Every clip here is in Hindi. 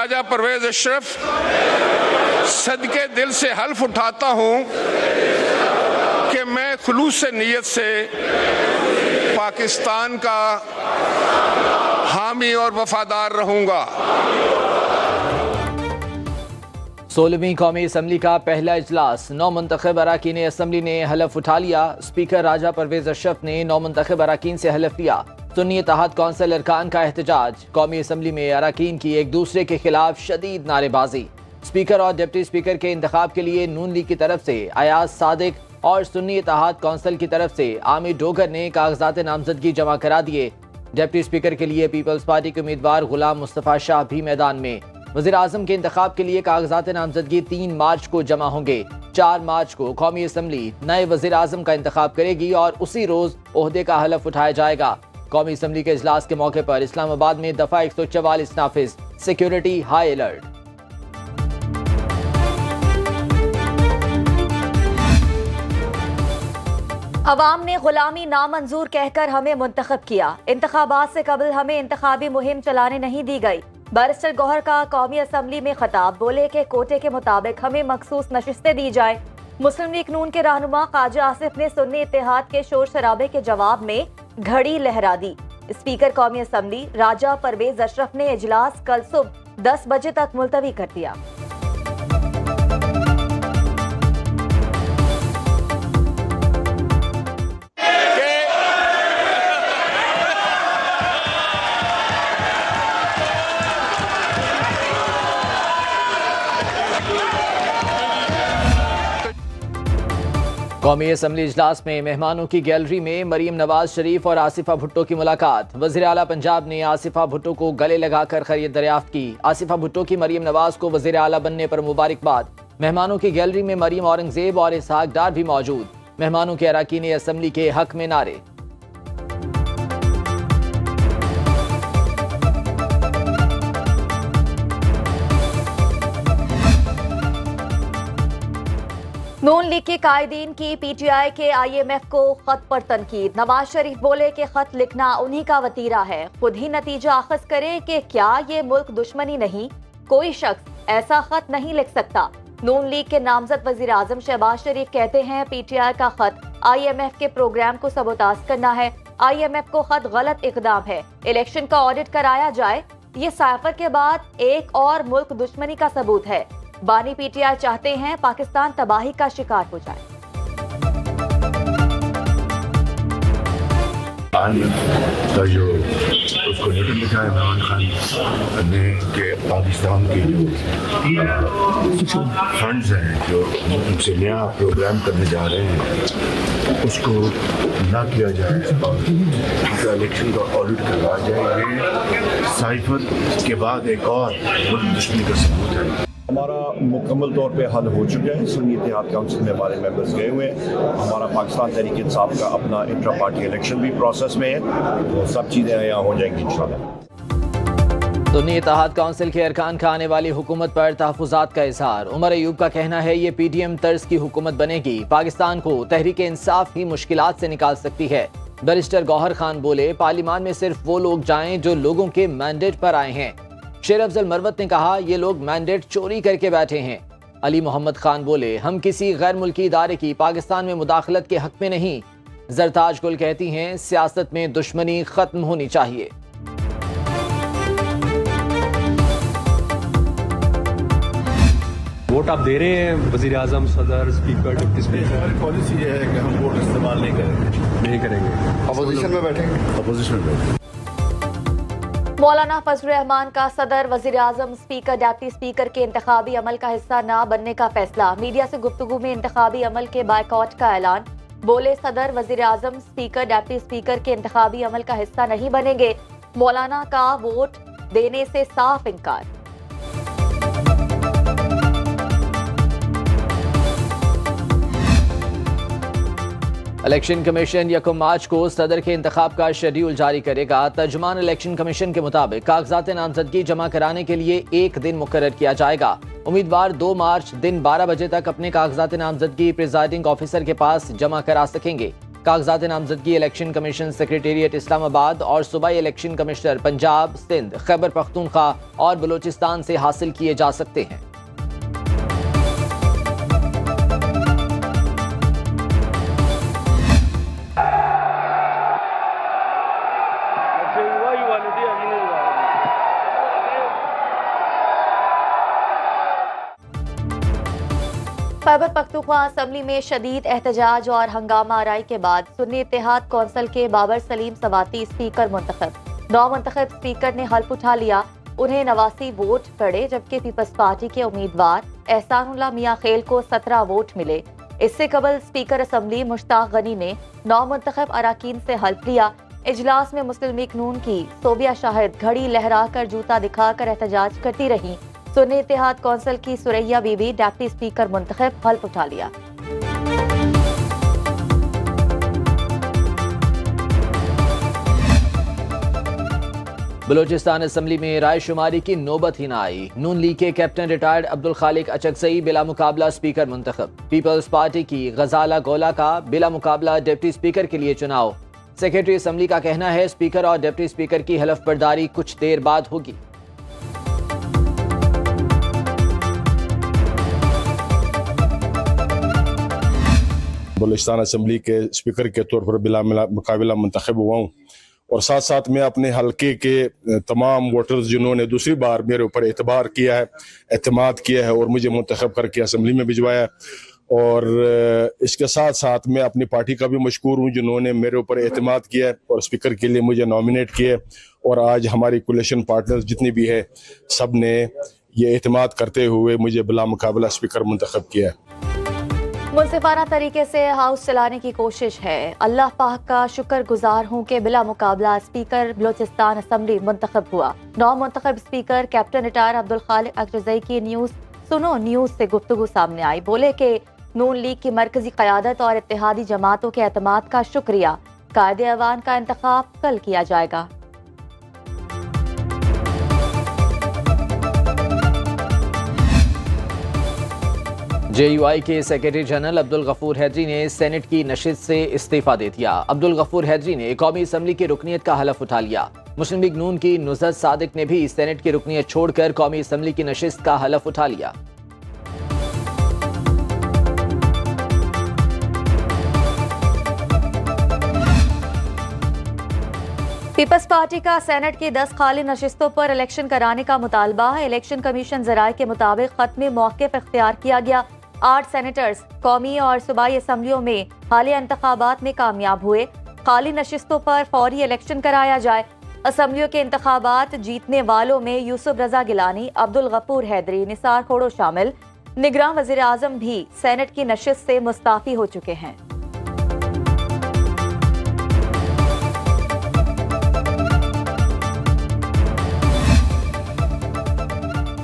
राजा परवेज अशरफ सदके दिल से हल्फ उठाता हूं कि मैं खुलूस नीयत से पाकिस्तान का हामी और वफादार रहूंगा। 16वीं कौमी असम्बली का पहला इजलास 9 मुंतखब अरकान असम्बली ने हलफ उठा लिया। स्पीकर राजा परवेज अशरफ ने 9 मुंतखब अरकान से हलफ लिया। सुन्नी इत्तेहाद कौंसिल अरकान का एहतजाज। कौमी असम्बली में अरकान की एक दूसरे के खिलाफ शदीद नारेबाजी। स्पीकर और डिप्टी स्पीकर के इंतखाब के लिए नून लीग की तरफ से अयाज सादिक और सुन्नी इत्तेहाद कौंसिल की तरफ से आमिर डोगर ने कागजात नामजदगी जमा करा दिए। डिप्टी स्पीकर के लिए पीपल्स पार्टी के उम्मीदवार गुलाम मुस्तफा शाह भी मैदान में। वज़ीर आज़म के इंतखाब के लिए कागजात नामजदगी 3 मार्च को जमा होंगे। 4 मार्च को कौमी असम्बली नए वज़ीर आज़म का इंतखाब करेगी और उसी रोज ओहदे का हलफ उठाया जाएगा। कौमी असम्बली के इजलास के मौके पर इस्लामाबाद में दफा 144 नाफिज, सिक्योरिटी हाई अलर्ट। अवाम ने गुलामी नामंजूर कहकर हमें मुंतखब किया। इंतखाबात से कबल हमें इंतखाबी मुहिम चलाने नहीं दी गई। बैरिस्टर गौहर का कौमी असम्बली में खिताब। बोले कि कोटे के मुताबिक हमें मखसूस नशिस्तें दी जाए। मुस्लिम लीग नून के रहनुमा ख्वाजा आसिफ ने सुन्नी इत्तेहाद के शोर शराबे के जवाब में घड़ी लहरा दी। स्पीकर कौमी असम्बली राजा परवेज अशरफ ने इजलास कल सुबह 10 बजे तक मुलतवी कर दिया। कौमी असम्बली इजलास में मेहमानों की गैलरी में मरीम नवाज शरीफ और आसिफा भुट्टो की मुलाकात। वज़ीर आला पंजाब ने आसिफा भुट्टो को गले लगाकर खैरियत दरियाफ्त की। आसिफा भुट्टो की मरीम नवाज को वज़ीर आला बनने पर मुबारकबाद। मेहमानों की गैलरी में मरीम औरंगजेब और इसहाक डार भी मौजूद। मेहमानों के अरकान असम्बली के हक में नारे। नून लीग के कायदीन की पीटीआई के IMF को खत पर तनकीद। नवाज शरीफ बोले कि खत लिखना उन्हीं का वतीरा है, खुद ही नतीजा अखज़ करे कि क्या ये मुल्क दुश्मनी नहीं, कोई शख्स ऐसा खत नहीं लिख सकता। नून लीग के नामजद वजीर आजम शहबाज शरीफ कहते हैं पीटीआई का खत IMF के प्रोग्राम को सबोताज करना है। IMF को खत गलत इकदाम है, इलेक्शन का ऑडिट कराया जाए। ये साइफर के बाद एक और मुल्क दुश्मनी का सबूत है। बानी पीटीआई चाहते हैं पाकिस्तान तबाही का शिकार हो जाए। का जो उसको लेटर लिखा है इमरान खान ने कि पाकिस्तान के जो फंड्स हैं जो उनसे नया प्रोग्राम करने जा रहे हैं उसको ना किया जाए और इलेक्शन का ऑडिट करवाया जाए। ये साइफर के बाद एक और मुल्क दुश्मनी का सबूत है। हमारा मुकम्मल तौर पे हल हो चुका है। सुन्नी इत्तेहाद काउंसिल में हमारे मेंबर्स गए हुए हैं। हमारा पाकिस्तान तहरीक इंसाफ का अपना इंट्रा पार्टी इलेक्शन भी प्रोसेस में है, तो सब चीज़ें यहाँ हो जाएंगी इंशाल्लाह। सुन्नी इत्तेहाद काउंसिल के अरकान का आने वाली हुकूमत पर तहफ़्फ़ुज़ात का इज़हार। उमर अयूब का कहना है ये PDM तर्ज की हुकूमत बनेगी, पाकिस्तान को तहरीक इंसाफ ही मुश्किलात से निकाल सकती है। बैरिस्टर गौहर खान बोले पार्लियामान में सिर्फ वो लोग जाएं जो लोगों के मैंडेट पर आए हैं। शेर अफजल मरवत ने कहा ये लोग मैंडेट चोरी करके बैठे हैं। अली मोहम्मद खान बोले हम किसी गैर मुल्की इदारे की पाकिस्तान में मुदाखलत के हक में नहीं। जरताज गुल कहती हैं सियासत में दुश्मनी खत्म होनी चाहिए। वोट आप दे रहे हैं वजीर आजम, सदर, स्पीकर, डिप्टी स्पीकर? हमारी पॉलिसी ये है कि हम वोट इस्तेमाल नहीं करेंगे। अपोजिशन में बैठेंगे। अपोजिशन में बैठेंगे। मौलाना फजल रहमान का सदर, वजीर आजम, स्पीकर, डिप्टी स्पीकर के इंतखाबी अमल का हिस्सा न बनने का फैसला। मीडिया से गुफ्तगू में इंतखाबी अमल के बायकॉट का ऐलान। बोले सदर, वजीर आजम, स्पीकर, डिप्टी स्पीकर के इंतखाबी अमल का हिस्सा नहीं बनेंगे। मौलाना का वोट देने से साफ इनकार। इलेक्शन कमीशन 1 मार्च को सदर के इंतखाब का शेड्यूल जारी करेगा। तर्जुमान इलेक्शन कमीशन के मुताबिक कागजात नामजदगी जमा कराने के लिए एक दिन मुकर्रर किया जाएगा। उम्मीदवार 2 मार्च दिन 12 बजे तक अपने कागजात नामजदगी प्रिजाइडिंग ऑफिसर के पास जमा करा सकेंगे। कागजात नामजदगी इलेक्शन कमीशन सेक्रेटेरिएट इस्लामाबाद और सूबाई इलेक्शन कमिश्नर पंजाब, सिंध, खैबर पख्तूनख्वा और बलूचिस्तान से हासिल किए जा सकते हैं। खैबर पख्तूनख्वा असम्बली में शदीद एहतजाज और हंगामा आराई के बाद सुन्नी इत्तेहाद कौंसिल के बाबर सलीम सवाती स्पीकर मुंतखब। नौमुंतखब स्पीकर ने हल्फ उठा लिया। उन्हें 89 वोट पड़े, जबकि पीपल्स पार्टी के उम्मीदवार एहसानुल्लाह मियां खेल को 17 वोट मिले। इससे कबल स्पीकर असम्बली मुश्ताक गनी ने नौमुंतखब अराकीन से हल्फ लिया। इजलास में मुस्लिम लीग नून की सोबिया शाहिद घड़ी लहराकर जूता दिखाकर एहतजाज करती रही। सुन्नी इत्तेहाद कौंसिल की सुरैया बीबी डिप्टी स्पीकर मुंतखब हल्फ उठा लिया। बलूचिस्तान असम्बली में रायशुमारी की नौबत ही न आई। नून लीग के कैप्टन रिटायर्ड अब्दुल खालिक अचकजई बिला मुकाबला स्पीकर मुंतखब। पीपल्स पार्टी की गजाला गोला का बिला मुकाबला डिप्टी स्पीकर के लिए चुनाव। सेक्रेटरी असम्बली का कहना है स्पीकर और डिप्टी स्पीकर की हलफ बर्दारी कुछ देर बाद होगी। बलूचिस्तान असम्बली के स्पीकर के तौर पर बिला मुकाबला मुंतखब हुआ हूँ और साथ साथ मैं अपने हलके के तमाम वोटर्स जिन्होंने दूसरी बार मेरे ऊपर एतबार किया है, एतमाद किया है और मुझे मुंतखब करके असम्बली में भिजवाया है, और इसके साथ साथ मैं अपनी पार्टी का भी मशकूर हूँ जिन्होंने मेरे ऊपर एतमाद किया है और स्पीकर के लिए मुझे नॉमिनेट किया है। और आज हमारी कोलिशन पार्टनर्स जितनी भी है सब ने ये एतमाद करते हुए मुझे बिला मुकाबला स्पीकर मुंतखब किया है। मुनसिफाना तरीके से हाउस चलाने की कोशिश है। अल्लाह पाक का शुक्र गुजार हूँ कि बिला मुकाबला स्पीकर बलूचिस्तान असम्बली मुंतखब हुआ। नौ मुंतखब स्पीकर कैप्टन रिटायर अब्दुल खालिक अचकजई की न्यूज़ से गुफ्तगू सामने आई। बोले कि नून लीग की मरकजी क़यादत और इत्तेहादी जमातों के एतमाद का शुक्रिया। कायदे अवान का इंतखाब कल किया जाएगा। JUI के सेक्रेटरी जनरल अब्दुल गफूर हैदरी ने सेनेट की नशिस्त से इस्तीफा दे दिया। अब्दुल गफूर हैदरी ने कौमी असम्बली की रुकनीत का हलफ उठा लिया। मुस्लिम लीग नून की नुज़रत सादिक ने भी सेनेट की रुकनीत छोड़कर कौमी असम्बली की नशिस्त का हलफ उठा लिया। पीपल्स पार्टी का सेनेट की 10 खाली नशिस्तों पर इलेक्शन कराने का मुतालबा है। इलेक्शन कमीशन ज़राए के मुताबिक खत्मी मौक़िफ़ इख्तियार किया गया। 8 सेनेटर्स कौमी और सूबाई असम्बलियों में हालिया इंतखाबात में कामयाब हुए। खाली नशिस्तों पर फौरी इलेक्शन कराया जाए। असम्बलियों के इंतखाबात जीतने वालों में यूसुफ रजा गिलानी, अब्दुल गफूर हैदरी, निसार खोड़ो शामिल। निगरान वज़ीर आज़म भी सेनेट की नशिस्त से मुस्ताफ़ी हो चुके हैं।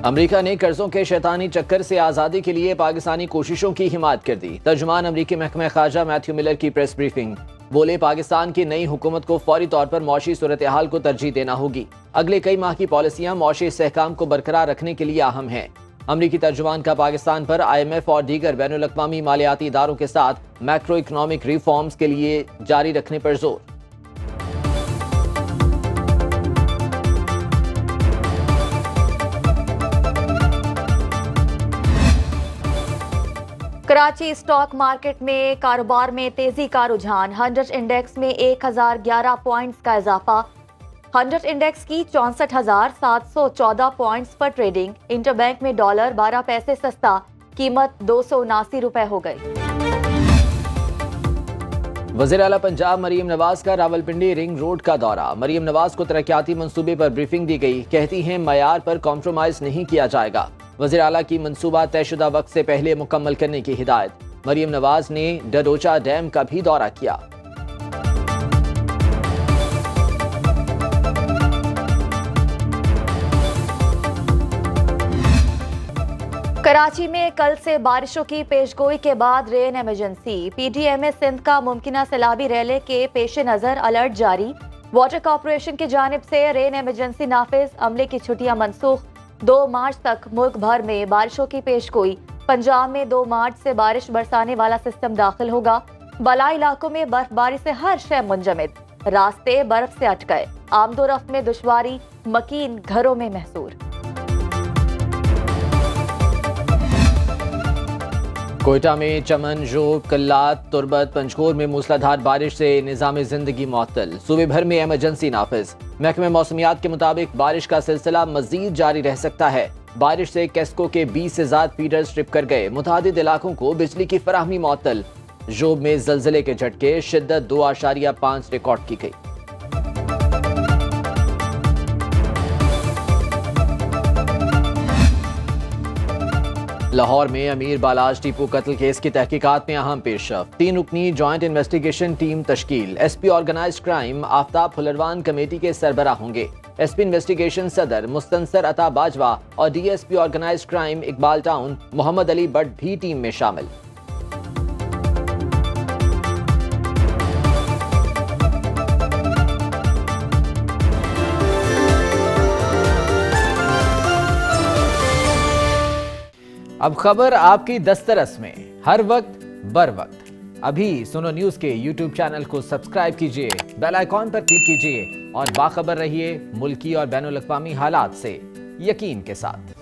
अमरीका ने कर्जों के शैतानी चक्कर से आज़ादी के लिए पाकिस्तानी कोशिशों की हिमायत कर दी। तर्जुमान अमरीकी महकमा खारजा मैथ्यू मिलर की प्रेस ब्रीफिंग। बोले पाकिस्तान की नई हुकूमत को फौरी तौर पर मौशी सूरत हाल को तरजीह देना होगी। अगले कई माह की पॉलिसियां मौशी इस्तेहकाम को बरकरार रखने के लिए अहम हैं। अमरीकी तर्जुमान का पाकिस्तान पर IMF और दीगर बैनुल अक़वामी मालियाती इदारों के साथ मैक्रो इकनॉमिक रिफॉर्म्स के लिए जारी रखने पर जोर। कराची स्टॉक मार्केट में कारोबार में तेजी का रुझान। 100 इंडेक्स में 1011 पॉइंट्स का इजाफा। 100 इंडेक्स की 64,714 पॉइंट्स पर ट्रेडिंग। इंटरबैंक में डॉलर 12 पैसे सस्ता, कीमत 279 रुपए हो गई। वज़ीर आला पंजाब मरीम नवाज का रावलपिंडी रिंग रोड का दौरा। मरीम नवाज को तरक्याती मंसूबे पर ब्रीफिंग दी गई। कहती हैं मयार पर कॉम्प्रोमाइज नहीं किया जाएगा। वज़ीर आला की मंसूबा तयशुदा वक्त से पहले मुकम्मल करने की हिदायत। मरीम नवाज ने डडोचा डैम का भी दौरा किया। कराची में कल से बारिशों की पेशगोई के बाद रेन इमरजेंसी। PDMA सिंध का मुमकिना सैलाबी रैले के पेश नजर अलर्ट जारी। वाटर कॉर्पोरेशन की जानिब से रेन इमरजेंसी नाफिज, अमले की छुट्टियां मनसूख। 2 मार्च तक मुल्क भर में बारिशों की पेशगोई। पंजाब में 2 मार्च से बारिश बरसाने वाला सिस्टम दाखिल होगा। बला इलाकों में बर्फबारी से हर शय मुंजमद, रास्ते बर्फ से अटके, आमदोरफ्त में दुश्वारी, मकीन घरों में महसूर। कोयटा में चमन, जोब, कल्लात, तुरबत, पंचकोर में मूसलाधार बारिश से निजाम जिंदगी मुअत्तल, सूबे भर में इमरजेंसी नाफिज। महकमे मौसमियात के मुताबिक बारिश का सिलसिला मजीद जारी रह सकता है। बारिश से केस्को के 20 से ज्यादा फीडर्स ट्रिप कर गए, मुतादिद इलाकों को बिजली की फराहमी मुअत्तल। जोब में जलजले के झटके, शिद्दत 2.5 रिकॉर्ड की गई। लाहौर में अमीर बालाज टीपू कत्ल केस की तहकीकात में अहम पेशरफ, 3 रुकनी जॉइंट इन्वेस्टिगेशन टीम तश्कील। एसपी ऑर्गेनाइज्ड क्राइम आफ्ताब फुलरवान कमेटी के सरबराह होंगे। एसपी इन्वेस्टिगेशन सदर मुस्तनसर अता बाजवा और DSP organised crime Iqbal town Mohammad Ali Butt भी टीम में शामिल। अब खबर आपकी दस्तरस में, हर वक्त बर वक्त। अभी सुनो न्यूज के यूट्यूब चैनल को सब्सक्राइब कीजिए, बेल आइकॉन पर क्लिक कीजिए और बाखबर रहिए मुल्की और बैनुल अक़वामी हालात से यकीन के साथ।